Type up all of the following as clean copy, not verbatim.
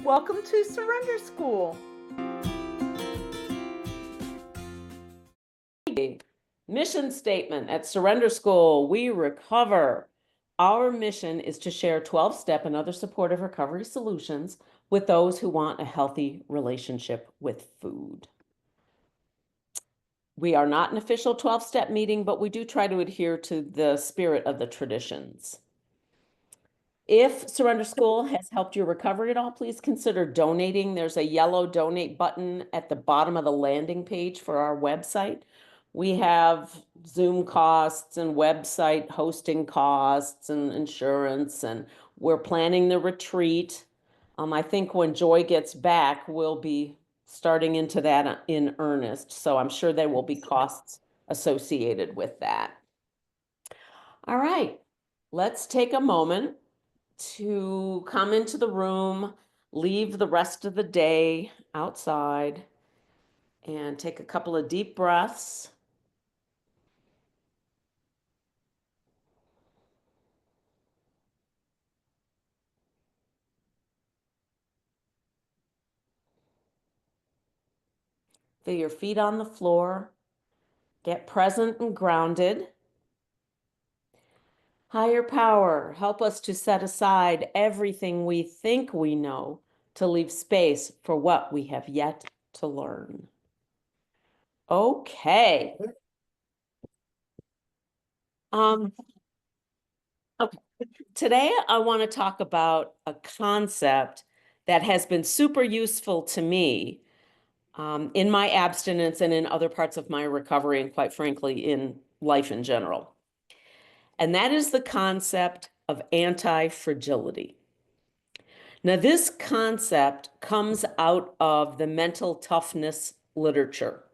Welcome to Surrender School. Mission statement at Surrender School, we recover. Our mission is to share 12-step and other supportive recovery solutions with those who want a healthy relationship with food. We are not an official 12-step meeting, but we do try to adhere to the spirit of the traditions. If Surrender School has helped your recovery at all, please consider donating. There's a yellow donate button at the bottom of the landing page for our website. We have Zoom costs and website hosting costs and insurance, and we're planning the retreat. I think when Joy gets back, we'll be starting into that in earnest. So I'm sure there will be costs associated with that. All right, let's take a moment to come into the room, leave the rest of the day outside, and take a couple of deep breaths. Feel your feet on the floor. Get present and grounded. Higher power, help us to set aside everything we think we know to leave space for what we have yet to learn. Okay. Okay. Today I want to talk about a concept that has been super useful to me in my abstinence and in other parts of my recovery, and quite frankly, in life in general. And that is the concept of anti-fragility. Now, this concept comes out of the mental toughness literature.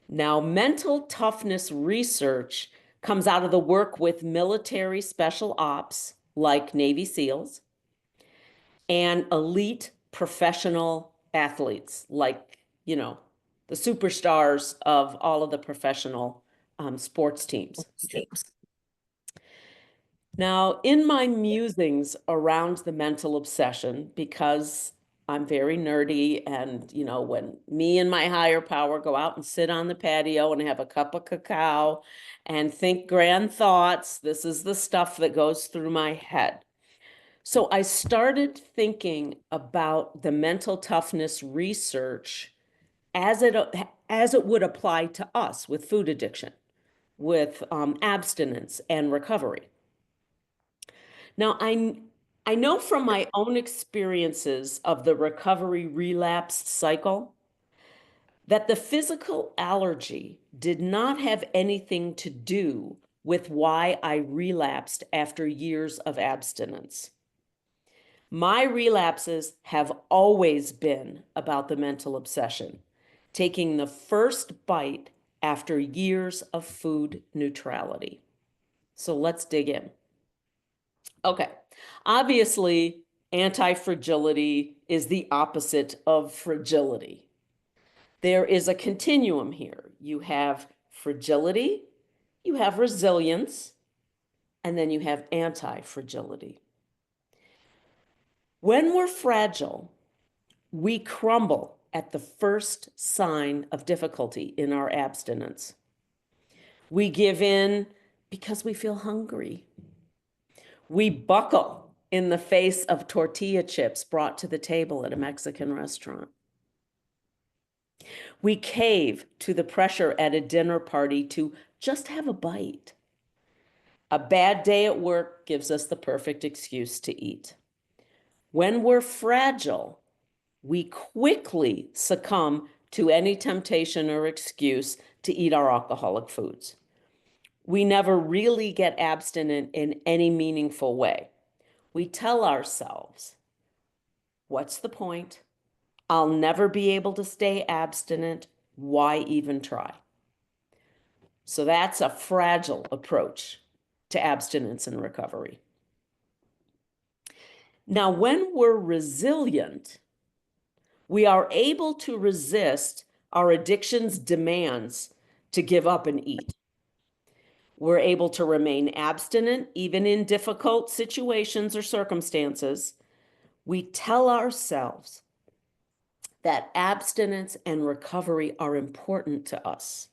Now, mental toughness research comes out of the work with military special ops like Navy SEALs and elite professional athletes like, the superstars of all of the professional sports teams. Now, in my musings around the mental obsession, because I'm very nerdy, and when me and my higher power go out and sit on the patio and have a cup of cacao and think grand thoughts, this is the stuff that goes through my head. So I started thinking about the mental toughness research as it would apply to us with food addiction, with abstinence and recovery. Now, I know from my own experiences of the recovery relapse cycle that the physical allergy did not have anything to do with why I relapsed after years of abstinence. My relapses have always been about the mental obsession, taking the first bite after years of food neutrality. So let's dig in. Okay, obviously, anti-fragility is the opposite of fragility. There is a continuum here. You have fragility, you have resilience, and then you have anti-fragility. When we're fragile, we crumble at the first sign of difficulty in our abstinence. We give in because we feel hungry. We buckle in the face of tortilla chips brought to the table at a Mexican restaurant. We cave to the pressure at a dinner party to just have a bite. A bad day at work gives us the perfect excuse to eat. When we're fragile, we quickly succumb to any temptation or excuse to eat our alcoholic foods. We never really get abstinent in any meaningful way. We tell ourselves, what's the point? I'll never be able to stay abstinent. Why even try? So that's a fragile approach to abstinence and recovery. Now, when we're resilient, we are able to resist our addiction's demands to give up and eat. We're able to remain abstinent even in difficult situations or circumstances. We tell ourselves that abstinence and recovery are important to us,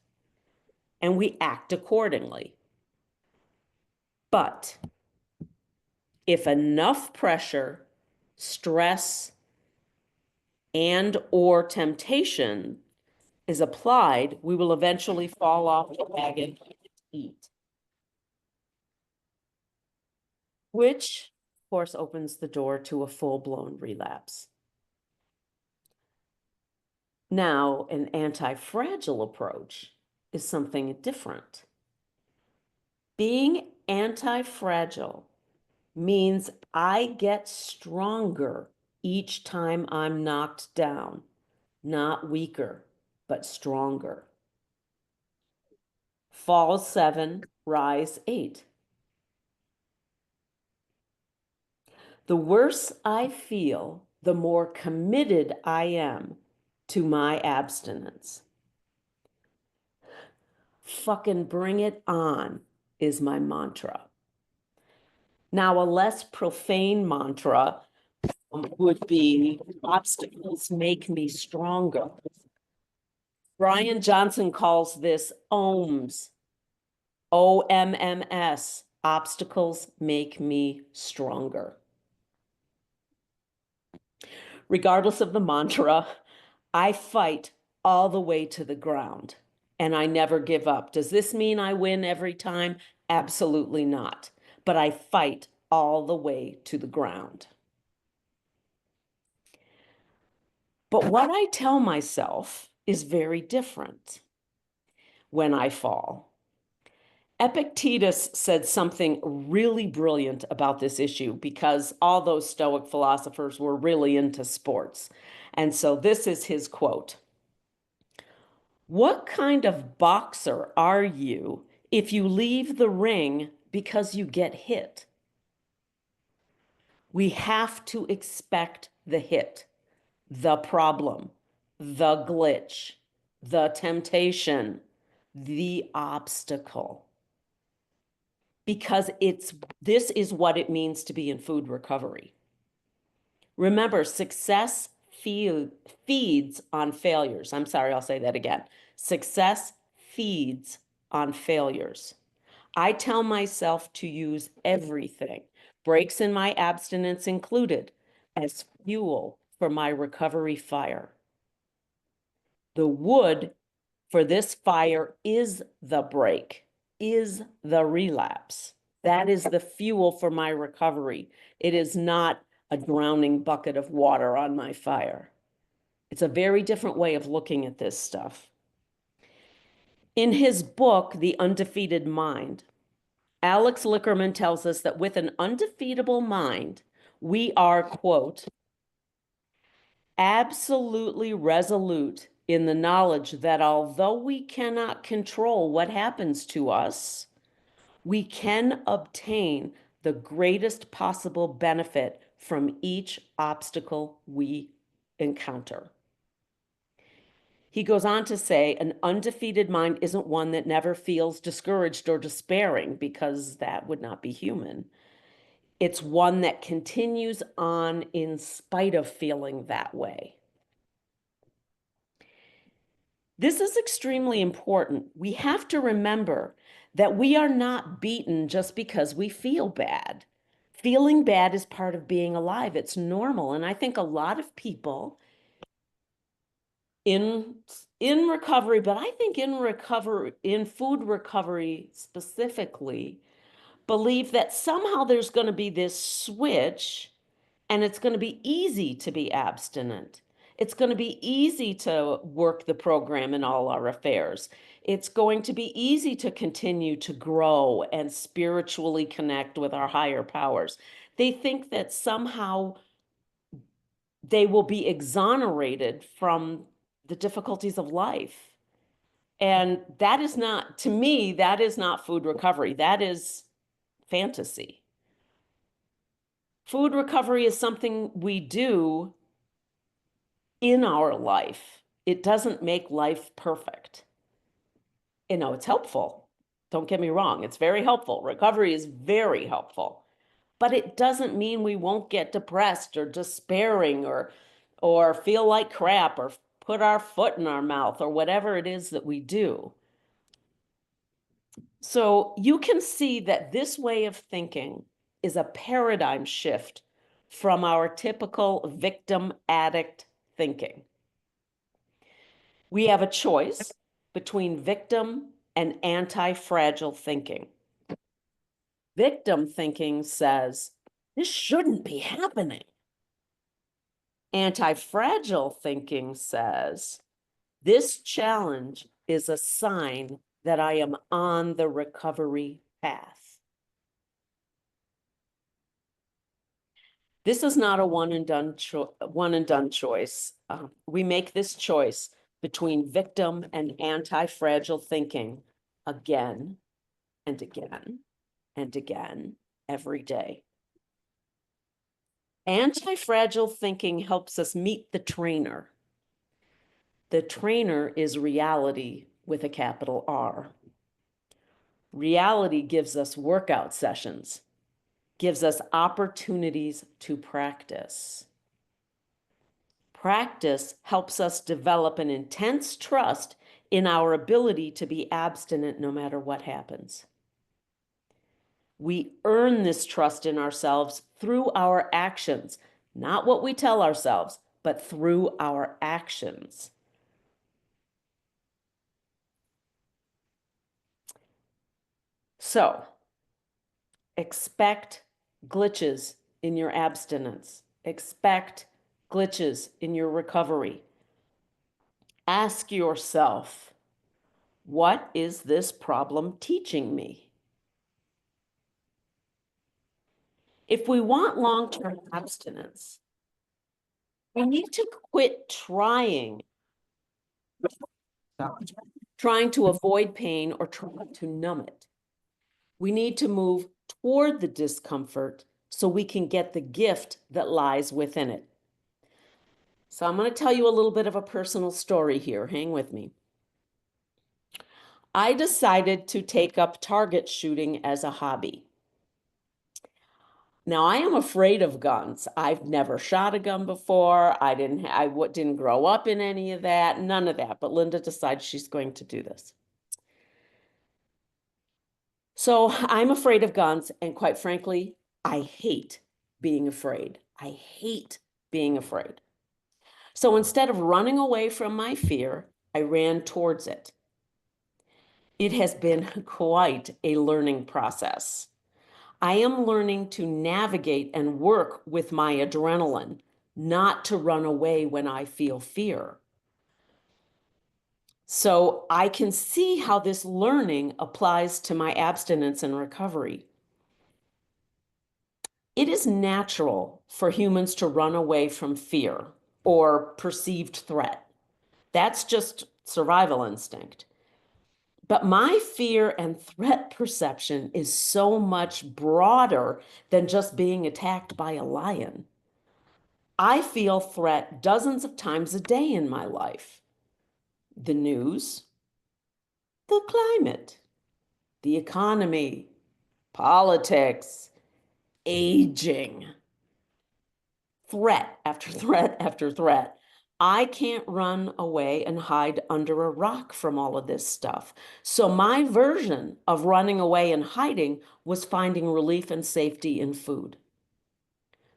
and we act accordingly. But if enough pressure, stress, and or temptation is applied, we will eventually fall off the wagon and eat, which, of course, opens the door to a full-blown relapse. Now, an anti-fragile approach is something different. Being anti-fragile means I get stronger each time I'm knocked down, not weaker, but stronger. Fall 7, rise 8. The worse I feel, the more committed I am to my abstinence. Fucking bring it on is my mantra. Now, a less profane mantra would be obstacles make me stronger. Brian Johnson calls this OMS, OMMS, obstacles make me stronger. Regardless of the mantra, I fight all the way to the ground and I never give up. Does this mean I win every time? Absolutely not. But I fight all the way to the ground. But what I tell myself is very different when I fall. Epictetus said something really brilliant about this issue because all those Stoic philosophers were really into sports. And so this is his quote. What kind of boxer are you if you leave the ring because you get hit? We have to expect the hit, the problem, the glitch, the temptation, the obstacle. Because this is what it means to be in food recovery. Remember, success feeds on failures. I'm sorry, I'll say that again. Success feeds on failures. I tell myself to use everything, breaks in my abstinence included, as fuel for my recovery fire. The wood for this fire is the break, is the relapse. That is the fuel for my recovery. It is not a drowning bucket of water on my fire. It's a very different way of looking at this stuff. In his book, The Undefeated Mind, Alex Lickerman tells us that with an undefeatable mind, we are, quote, absolutely resolute in the knowledge that although we cannot control what happens to us, we can obtain the greatest possible benefit from each obstacle we encounter. He goes on to say, an undefeated mind isn't one that never feels discouraged or despairing, because that would not be human. It's one that continues on in spite of feeling that way. This is extremely important. We have to remember that we are not beaten just because we feel bad. Feeling bad is part of being alive. It's normal. And I think a lot of people in recovery, but I think in food recovery specifically, believe that somehow there's going to be this switch and it's going to be easy to be abstinent. It's going to be easy to work the program in all our affairs. It's going to be easy to continue to grow and spiritually connect with our higher powers. They think that somehow they will be exonerated from the difficulties of life. And that is not, to me, that is not food recovery. That is fantasy. Food recovery is something we do in our life. It doesn't make life perfect. You know, it's helpful. Don't get me wrong. It's very helpful. Recovery is very helpful. but it doesn't mean we won't get depressed or despairing or feel like crap or put our foot in our mouth or whatever it is that we do. So you can see that this way of thinking is a paradigm shift from our typical victim addict thinking. We have a choice between victim and anti-fragile thinking. Victim thinking says, this shouldn't be happening. Anti-fragile thinking says, this challenge is a sign that I am on the recovery path. This is not a one and done choice. We make this choice between victim and anti-fragile thinking again and again and again every day. Anti-fragile thinking helps us meet the trainer. The trainer is reality with a capital R. Reality gives us workout sessions, gives us opportunities to practice. Practice helps us develop an intense trust in our ability to be abstinent no matter what happens. We earn this trust in ourselves through our actions, not what we tell ourselves, but through our actions. So, expect glitches in your abstinence. Expect glitches in your recovery. Ask yourself, what is this problem teaching me? If we want long-term abstinence, we need to quit trying to avoid pain or trying to numb it. We need to move toward the discomfort so we can get the gift that lies within it. So I'm going to tell you a little bit of a personal story here. Hang with me. I decided to take up target shooting as a hobby. Now, I am afraid of guns. I've never shot a gun before. I didn't grow up in any of that, none of that. But Linda decides she's going to do this. So I'm afraid of guns, and quite frankly, I hate being afraid. I hate being afraid. So instead of running away from my fear, I ran towards it. It has been quite a learning process. I am learning to navigate and work with my adrenaline, not to run away when I feel fear. So I can see how this learning applies to my abstinence and recovery. It is natural for humans to run away from fear or perceived threat. That's just survival instinct. But my fear and threat perception is so much broader than just being attacked by a lion. I feel threat dozens of times a day in my life. The news, the climate, the economy, politics, aging, threat after threat after threat. I can't run away and hide under a rock from all of this stuff. So my version of running away and hiding was finding relief and safety in food.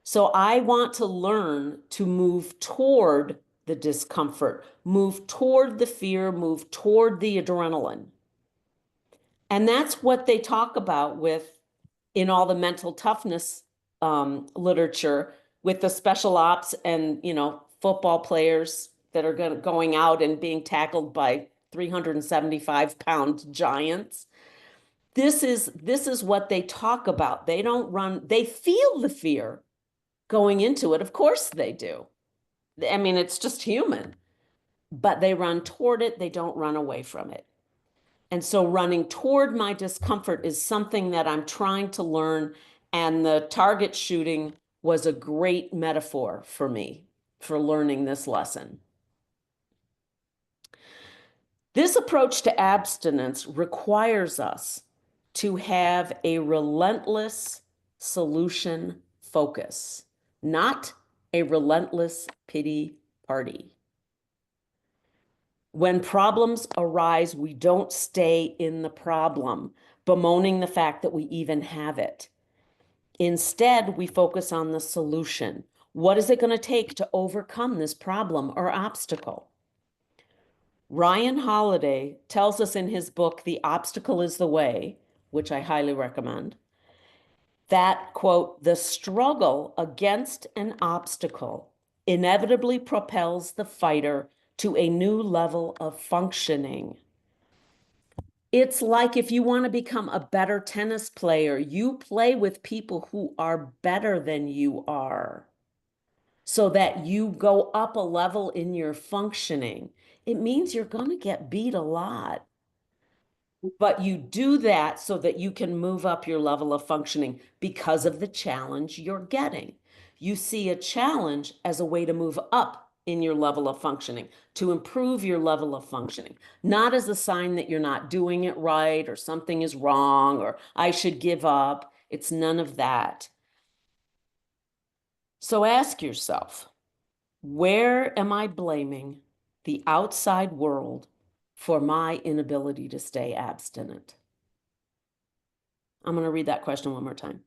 So I want to learn to move toward the discomfort, move toward the fear, move toward the adrenaline. And that's what they talk about in all the mental toughness literature with the special ops and, football players that are going out and being tackled by 375-pound giants. This is what they talk about. They don't run, they feel the fear going into it. Of course they do. I mean, it's just human, but they run toward it. They don't run away from it. And so running toward my discomfort is something that I'm trying to learn. And the target shooting was a great metaphor for me for learning this lesson. This approach to abstinence requires us to have a relentless solution focus, not a relentless pity party. When problems arise, we don't stay in the problem, bemoaning the fact that we even have it. Instead, we focus on the solution. What is it going to take to overcome this problem or obstacle? Ryan Holiday tells us in his book, The Obstacle is the Way, which I highly recommend, that, quote, the struggle against an obstacle inevitably propels the fighter to a new level of functioning. It's like if you want to become a better tennis player, you play with people who are better than you are so that you go up a level in your functioning. It means you're going to get beat a lot. But you do that so that you can move up your level of functioning because of the challenge you're getting. You see a challenge as a way to move up in your level of functioning, to improve your level of functioning, not as a sign that you're not doing it right or something is wrong or I should give up. It's none of that. So ask yourself, where am I blaming the outside world for my inability to stay abstinent? I'm going to read that question one more time.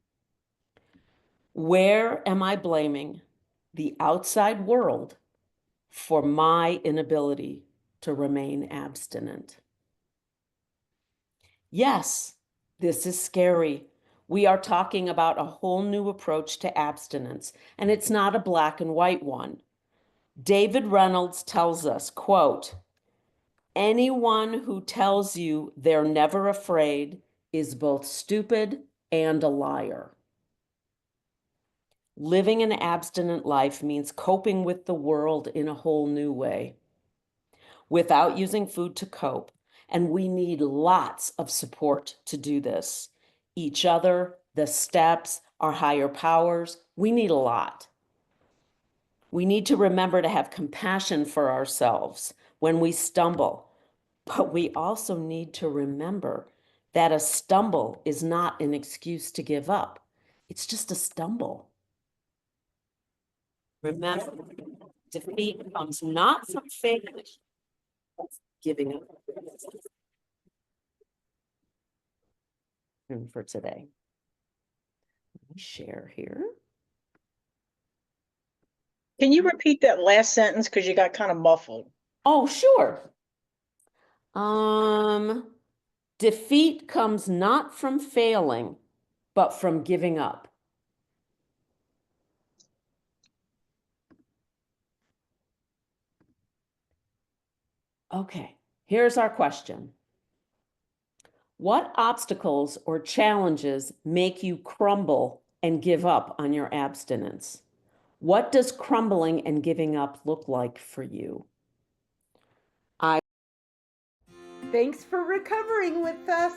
Where am I blaming the outside world for my inability to remain abstinent? Yes, this is scary. We are talking about a whole new approach to abstinence, and it's not a black and white one. David Reynolds tells us, quote, anyone who tells you they're never afraid is both stupid and a liar. Living an abstinent life means coping with the world in a whole new way without using food to cope. And we need lots of support to do this. Each other, the steps, our higher powers, we need a lot. We need to remember to have compassion for ourselves when we stumble. But we also need to remember that a stumble is not an excuse to give up. It's just a stumble. Remember, defeat comes not from failing, but giving up. And for today, let me share here. Can you repeat that last sentence because you got kind of muffled? Oh, sure. Defeat comes not from failing, but from giving up. Okay, here's our question. What obstacles or challenges make you crumble and give up on your abstinence? What does crumbling and giving up look like for you? Thanks for recovering with us.